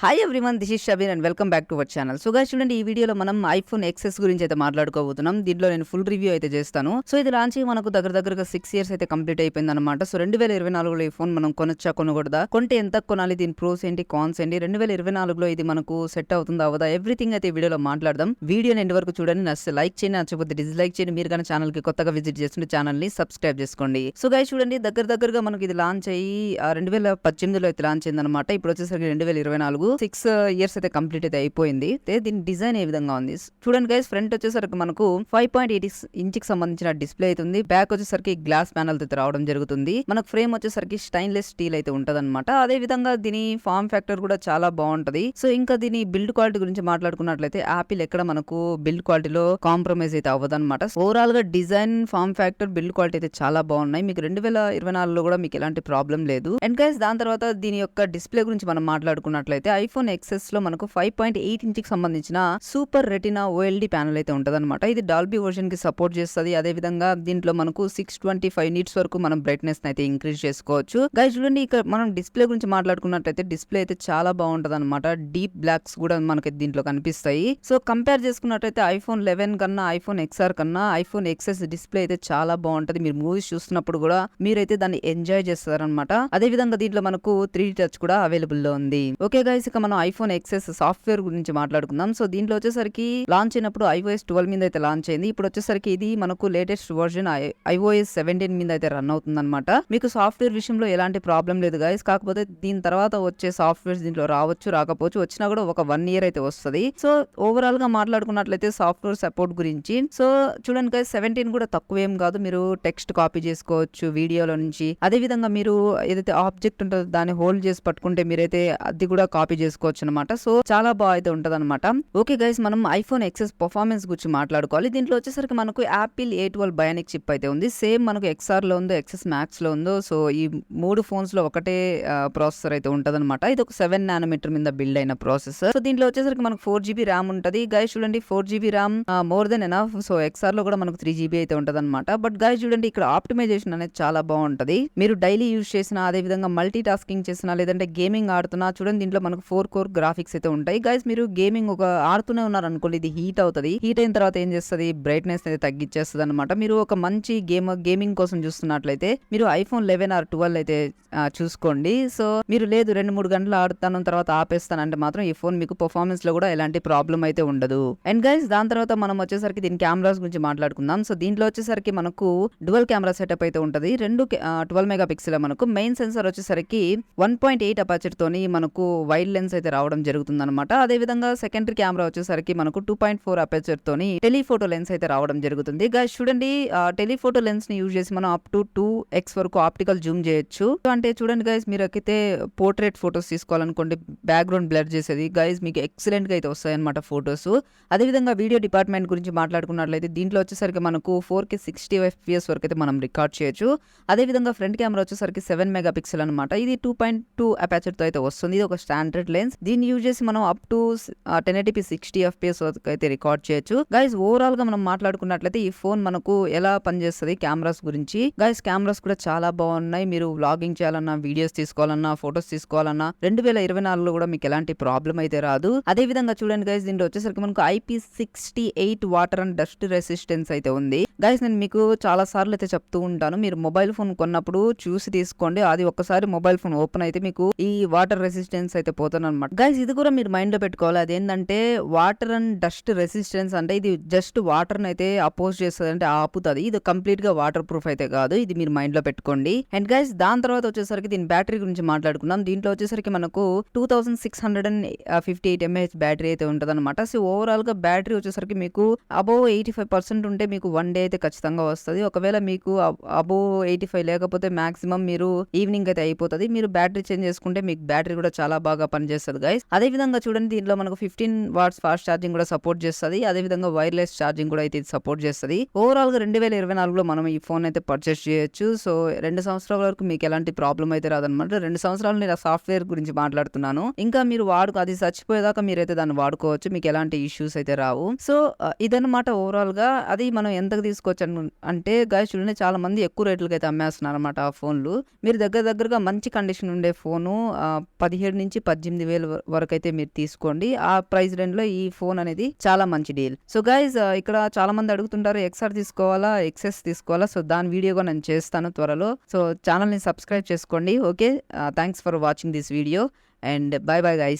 Hi everyone, this is Shabbir and welcome back to our channel. So guys చూడండి, ఈ వీడియోలో మనం ఐఫోన్ ఎక్సెస్ గురించి అయితే మాట్లాడుకోబోతున్నాం. దీంట్లో నేను ఫుల్ రివ్యూ అయితే చేస్తాను. సో ఇది లాంచ్ మనకు దగ్గరగా 6 ఇయర్స్ అయితే కంప్లీట్ అయిపోయింది అనమాట. సో 2024లో ఈ ఫోన్ మనం కొనొచ్చా కొనకూడదా, కొంటే ఎంత కొనాలి, దీని ప్రోస్ ఏంటి కాన్స్ ఏంటి, 2024లో ఇది మనకు సెట్ అవుతుందా అవదా, ఎవ్రీథింగ్ అయితే ఈ వీడియోలో మాట్లాడదాం. వీడియోని ఎండ్ వరకు చూడండి, నచ్చితే లైక్ చేయండి, నచ్చకపోతే డిస్లైక్ చేయండి. మీరు కానీ ఛానల్ కి కొత్తగా విజిట్ చేస్తుంటే ఛానల్ ని సబ్స్క్రైబ్ చేసుకోండి. సో గైస్ చూడండి, దగ్గరగా మనకి ఇది లాంచ్ అయ్యి 2018లో అయితే లాంచ్ అయింది అనమాట. ఇప్పుడు వచ్చేసరికి 2024 6 ఇయర్స్ అయితే కంప్లీట్ అయితే అయిపోయింది. దీని డిజైన్ ఏ విధంగా ఉంది చూడండి గైస్. ఫ్రంట్ వచ్చేసరికి మనకు 5.8 ఇంచ్ కి సంబంధించిన డిస్ప్లే అయితే ఉంది. బ్యాక్ వచ్చేసరికి గ్లాస్ ప్యానల్ అయితే రావడం జరుగుతుంది. మనకు ఫ్రేమ్ వచ్చేసరికి స్టైన్లెస్ స్టీల్ అయితే ఉంటది అనమాట. అదే విధంగా దీని ఫార్మ్ ఫ్యాక్టర్ కూడా చాలా బాగుంటది. సో ఇంకా దీని బిల్డ్ క్వాలిటీ గురించి మాట్లాడుకున్నట్లయితే యాపిల్ ఎక్కడ మనకు బిల్డ్ క్వాలిటీలో కాంప్రమైజ్ అయితే అవ్వదన్నమాట. ఓవరాల్ గా design, form factor, build quality అయితే చాలా బాగున్నాయి. మీకు 2024లో కూడా మీకు ఎలాంటి ప్రాబ్లం లేదు. అండ్ గైస్ దాని తర్వాత దీని యొక్క డిస్ప్లే గురించి మనం మాట్లాడుకున్నట్లయితే ఐఫోన్ ఎక్సెస్ లో మనకు 5.8 ఇంచ్ కి సంబంధించిన సూపర్ రెటినా ఓఎల్డి ప్యానల్ అయితే ఉంటదన్నమాట. ఇది డాల్బీ వర్షన్ కి సపోర్ట్ చేస్తుంది. అదే విధంగా దీంట్లో మనకు 625 నిట్స్ వరకు మనం బ్రైట్నెస్ అయితే ఇంక్రీజ్ చేసుకోవచ్చు. గైస్ చూడండి, ఇక్కడ మనం డిస్ప్లే గురించి మాట్లాడుకున్నట్లయితే డిస్ప్లే అయితే చాలా బాగుంటది అనమాట. డీప్ బ్లాక్స్ కూడా మనకి దీంట్లో కనిపిస్తాయి. సో కంపేర్ చేసుకున్నట్లయితే ఐఫోన్ 11 కన్నా, ఐఫోన్ ఎక్స్ఆర్ కన్నా ఐఫోన్ ఎక్సెస్ డిస్ప్లే అయితే చాలా బాగుంటది. మీరు మూవీస్ చూస్తున్నప్పుడు కూడా మీరైతే దాన్ని ఎంజాయ్ చేస్తారనమాట. అదే విధంగా దీంట్లో మనకు 3D టచ్ కూడా అవైలబుల్ లో ఉంది. ఓకే గైస్, ఇక మనం ఐఫోన్ ఎక్సెస్ సాఫ్ట్వేర్ గురించి మాట్లాడుకుందాం. సో దీంట్లో వచ్చేసరికి లాంచ్ అయినప్పుడు iOS 12 మీద అయితే లాంచ్ అయింది. ఇప్పుడు వచ్చేసరికి ఇది మనకు లేటెస్ట్ వర్జన్ iOS 17 మీద అయితే రన్ అవుతుంది అనమాట. మీకు సాఫ్ట్వేర్ విషయంలో ఎలాంటి ప్రాబ్లం లేదు గైస్. కాకపోతే దీని తర్వాత వచ్చే సాఫ్ట్వేర్స్ దీంట్లో రావచ్చు, రాకపోవచ్చు. వచ్చినా కూడా ఒక 1 ఇయర్ అయితే వస్తుంది. సో ఓవరాల్ గా మాట్లాడుకున్నట్లయితే సాఫ్ట్వేర్ సపోర్ట్ గురించి, సో చూడండి గైస్, 17 కూడా తక్కువేం కాదు. మీరు టెక్స్ట్ కాపీ చేసుకోవచ్చు వీడియోలో నుంచి. అదే విధంగా మీరు ఏదైతే ఆబ్జెక్ట్ ఉంటుందో దాన్ని హోల్డ్ చేసి పట్టుకుంటే మీరైతే అది కూడా కాపీ చేసుకోవచ్చు అనమాట. సో చాలా బాగా అయితే ఉంటది అనమాట. ఓకే గైస్, మనం ఐఫోన్ ఎక్సెస్ పర్ఫార్మెన్స్ గురించి మాట్లాడుకోవాలి. దీంట్లో వచ్చేసరికి మనకు యాపిల్ A12 బయానిక్ చిప్ అయితే ఉంది. సేమ్ మనకు XR లో ఉందో, XS Max లో ఉందో. సో ఈ 3 ఫోన్స్ లో ఒకటే ప్రాసెసర్ అయితే ఉంటది అనమాట. ఇది ఒక 7 నానోమీటర్ మీద బిల్డ్ అయిన ప్రాసెసర్. సో దీంట్లో వచ్చేసరికి మనకు 4GB ర్యామ్ ఉంటది. గైస్ చూడండి, 4GB RAM more than enough. So XR లో కూడా మనకు 3GB అయితే ఉంటది అనమాట. బట్ గైస్ చూడండి, ఇక్కడ ఆప్టిమైజేషన్ అనేది చాలా బాగుంటది. మీరు డైలీ యూజ్ చేసినా, అదే విధంగా మల్టీ టాస్కింగ్ చేసినా, లేదంటే గేమింగ్ ఆడుతున్నా చూడండి, దీంట్లో మనకు 4 కోర్ గ్రాఫిక్స్ అయితే ఉంటాయి. గైస్ మీరు గేమింగ్ ఒక ఆడుతూనే ఉన్నారు అనుకోండి, ఇది హీట్ అవుతుంది. హీట్ అయిన తర్వాత ఏం చేస్తుంది, బ్రైట్నెస్ అయితే తగ్గించేస్తుంది అనమాట. మీరు ఒక మంచి గేమింగ్ కోసం చూస్తున్నట్లయితే మీరు ఐఫోన్ 11 ఆర్ 12 అయితే చూసుకోండి. సో మీరు లేదు 2-3 గంటలు ఆడుతాను తర్వాత ఆపేస్తాను అంటే మాత్రం ఈ ఫోన్ మీకు పర్ఫార్మెన్స్ లో కూడా ఎలాంటి ప్రాబ్లం అయితే ఉండదు. అండ్ గైస్ దాని తర్వాత మనం వచ్చేసరికి దీని కెమెరాస్ గురించి మాట్లాడుకుందాం. సో దీంట్లో వచ్చేసరికి మనకు డ్యువల్ కెమెరా సెటప్ అయితే ఉంటది. 12 మెగా పిక్సెల్. మనకు మెయిన్ సెన్సార్ వచ్చేసరికి 1.8 అపర్చర్ తోని మనకు వైడ్ లెన్స్ అయితే రావడం జరుగుతుంది అనమాట. అదే విధంగా సెకండరీ కెమెరా వచ్చేసరికి మనకు 2.4 అపర్చర్ తోని టెలిఫోటో లెన్స్ అయితే రావడం జరుగుతుంది. గైస్ చూడండి, టెలిఫోటో లెన్స్ ని యూజ్ చేసి మనం అప్ టు 2x వరకు ఆప్టికల్ జూమ్ చేయొచ్చు. అంటే చూడండి గైస్, మీరు అయితే పోర్ట్రేట్ ఫోటోస్ తీసుకోవాలనుకోండి, బ్యాక్గ్రౌండ్ బ్లర్ చేసేది గైస్ మీకు ఎక్సలెంట్ గా అయితే వస్తాయి అనమాట ఫోటోస్. అదే విధంగా వీడియో డిపార్ట్మెంట్ గురించి మాట్లాడుకున్నట్లయితే దీంట్లో వచ్చేసరికి మనకు 4K 60 FPS వరకు అయితే మనం రికార్డ్ చేయొచ్చు. అదే విధంగా ఫ్రంట్ కెమెరా వచ్చేసరికి 7 మెగా పిక్సెల్ అనమాట. ఇది 2.2 అపర్చర్ తో అయితే వస్తుంది. ఇది ఒక స్టాండర్డ్ లెన్స్. దీన్ని యూజ్ చేసి మనం అప్ టు 1080p 60 FPS వరకు అయితే రికార్డ్ చేయొచ్చు. గైస్ ఓవరాల్ గా మనం మాట్లాడుకున్నట్లయితే ఈ ఫోన్ మనకు ఎలా పనిచేస్తుంది కెమెరాస్ గురించి. గైస్ కెమెరాస్ కూడా చాలా బాగున్నాయి. మీరు వ్లాగింగ్ చేయాలన్నా, వీడియోస్ తీసుకోవాలన్నా, ఫోటోస్ తీసుకోవాలన్నా 2024లో కూడా మీకు ఎలాంటి ప్రాబ్లం అయితే రాదు. అదే విధంగా చూడండి గైస్, దీంట్లో వచ్చేసరికి మనకు IP68 water and dust resistance అయితే ఉంది. గైస్ నేను మీకు చాలా సార్లు అయితే చెప్తూ ఉంటాను, మీరు మొబైల్ ఫోన్ కొన్నప్పుడు చూసి తీసుకోండి. అది ఒక్కసారి మొబైల్ ఫోన్ ఓపెన్ అయితే మీకు ఈ వాటర్ రెసిస్టెన్స్ అయితే పోతుంది అనమాట. గైస్ ఇది కూడా మీరు మైండ్ లో పెట్టుకోవాలి. అదేంటంటే వాటర్ అండ్ డస్ట్ రెసిస్టెన్స్ అంటే ఇది జస్ట్ వాటర్ అయితే అపోజ్ చేస్తుంది, అంటే ఆపుతుంది. ఇది కంప్లీట్ గా వాటర్ ప్రూఫ్ అయితే కాదు. ఇది మీరు మైండ్ లో పెట్టుకోండి. అండ్ గైస్ దాని తర్వాత వచ్చేసరికి దీని బ్యాటరీ గురించి మాట్లాడుకుందాం. దీంట్లో వచ్చేసరికి మనకు 2658 mAh బ్యాటరీ అయితే ఉంటది అనమాట. సో ఓవరాల్ గా బ్యాటరీ వచ్చేసరికి మీకు అబోవ్ 85% ఉంటే మీకు 1 డే అయితే ఖచ్చితంగా వస్తుంది. ఒకవేళ మీకు అబోవ్ 85 లేకపోతే మాక్సిమం మీరు ఈవినింగ్ అయితే అయిపోతుంది. మీరు బ్యాటరీ చేంజ్ చేసుకుంటే మీకు బ్యాటరీ కూడా చాలా బాగా పనిచేస్తుంది గైస్. అదే విధంగా చూడండి, దీంట్లో మనకు 15 వాట్స్ ఫాస్ట్ ఛార్జింగ్ కూడా సపోర్ట్ చేస్తుంది. అదే విధంగా వైర్లెస్ ఛార్జింగ్ కూడా అయితే సపోర్ట్ చేస్తుంది. ఓవరాల్ గా 2024లో మనం ఈ ఫోన్ అయితే పర్చేస్ చేయొచ్చు. సో 2 సంవత్సరాల వరకు మీకు ఎలాంటి ప్రాబ్లం అయితే రాదనమాట. 2 సంవత్సరాలు నేను సాఫ్ట్వేర్ గురించి మాట్లాడుతున్నాను. ఇంకా మీరు అది చచ్చిపోయేదాకా మీరైతే దాన్ని వాడుకోవచ్చు. మీకు ఎలాంటి ఇష్యూస్ అయితే రావు. సో ఇదన్నమాట ఓవరాల్ గా. అది మనం ఎంతకు తీసుకోవచ్చు అంటే గైస్ చూడండి, చాలా మంది ఎక్కువ రేట్లకి అయితే అమ్మేస్తున్నారు అనమాట ఆ ఫోన్లు. మీరు దగ్గరగా మంచి కండిషన్ ఉండే ఫోను 17 నుంచి 18,000 వరకు అయితే మీరు తీసుకోండి. ఆ ప్రైస్ రేంజ్‌లో ఈ ఫోన్ అనేది చాలా మంచి డీల్. సో గైస్ ఇక్కడ చాలా మంది అడుగుతుంటారు ఎక్స్ఆర్ తీసుకోవాలా? ఎక్స్ఎస్ తీసుకోవాలా? సో దాని వీడియో కూడా నేను చేస్తాను త్వరలో. సో ఛానెల్‌ని సబ్స్క్రైబ్ చేసుకోండి. Okay. Thanks for watching this video and by bye guys.